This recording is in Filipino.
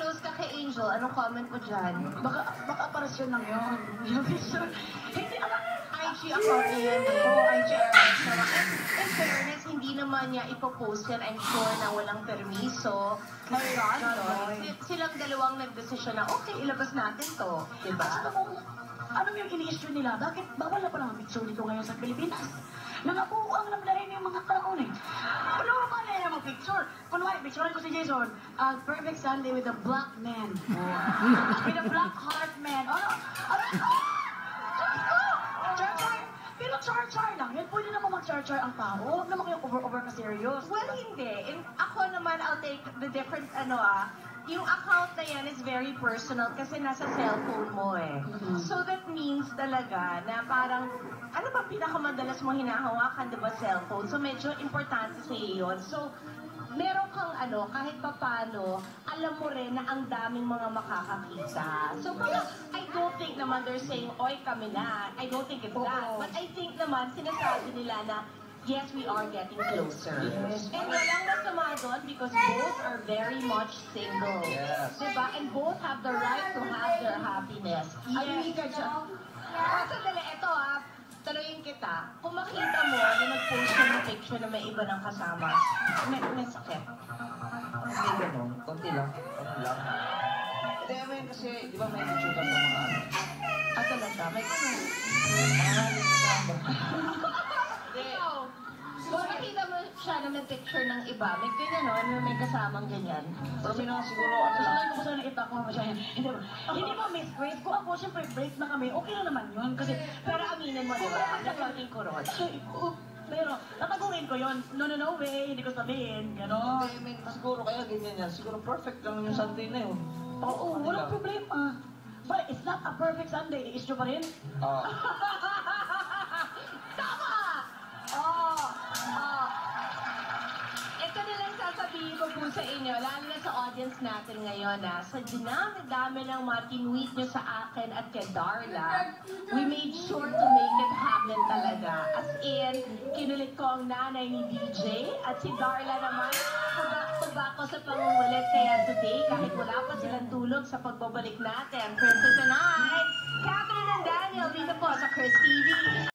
close ka kay Angel. Anong comment mo dyan? Baka aparasyon lang yun. Yung picture. Hindi, IG account niya yan eh. Oo, IG account. In fairness, hindi naman niya ipopost yan. I'm sure na walang permiso. Kay Ron, silang dalawang nagdesisyon na, okay, ilabas natin to. Diba? Ano yung ini-issue nila? Bakit bawal na pala ang picture dito ngayon sa Pilipinas? Nangabuang lamdahin yung mga taon eh. Ano ba na yung mga picture? Kunwari, picture ko si Jason. Perfect Sunday with a black man. With a black heart man. Pero char-char lang. Yan, pwede naman mag-char-char ang tao. Huwag naman kayong over-over na serious. Well, hindi. Ako naman, I'll take the different, yung account na yan is very personal kasi nasa cellphone mo eh. So that means talaga na parang, ano ba pinakamadalas mo hinahawakan, diba, cellphone? So medyo importante sa iyo yun. So, meron kang kahit papano, alam mo rin na ang daming mga makakakita. So, kaya, I don't think naman they're saying, oy, kami na. I don't think it's that. But I think naman, sinasabi nila na, yes, we are getting closer. Yes. And walang masama doon because both are very much single. Yes. Diba? And both have the right to have their happiness. Yes. Ka dyan. Sandali, ito tanungin kita, kung makita mo na nag-post ka ng picture na may iba ng kasama, may sakit. Hindi ganun. Konti lang. Konti lang. Hindi, I mean, kasi, di ba may picture ka sa mga ano? Talaga, may ganun. Kung nakita mo siya na may picture ng iba, may ganyan may kasamang ganyan. Pero may na siguro, Sasabihin ko pa sana nakita ko naman siya. Hindi ba, Miss Grace? Kung ako, siyempre, break na kami. Okay na naman yun. Kasi, Pero aminin mo, diba? Nagkaking kurot. pero, tatagurin ko yun. No way. Hindi ko sabihin. Ganon. hindi, I mean, siguro kaya ganyan yan. Siguro perfect lang yung Sunday na yun. Oo, walang problema. But it's not a perfect Sunday. I-issue pa rin. Tama! Ito na lang sasabihin ko po sa inyo, lalo na sa audience natin ngayon sa dinami-dami ng mga tinweet nyo sa akin at kay Darla, we made sure to make it happen talaga. As in, kinulit ko ang nanay ni DJ at si Darla naman, tubak ko sa pangungulit. Kaya today, kahit wala pa silang tulog sa pagbabalik natin, Princess and I, Catherine and Daniel, dito po sa Chris TV.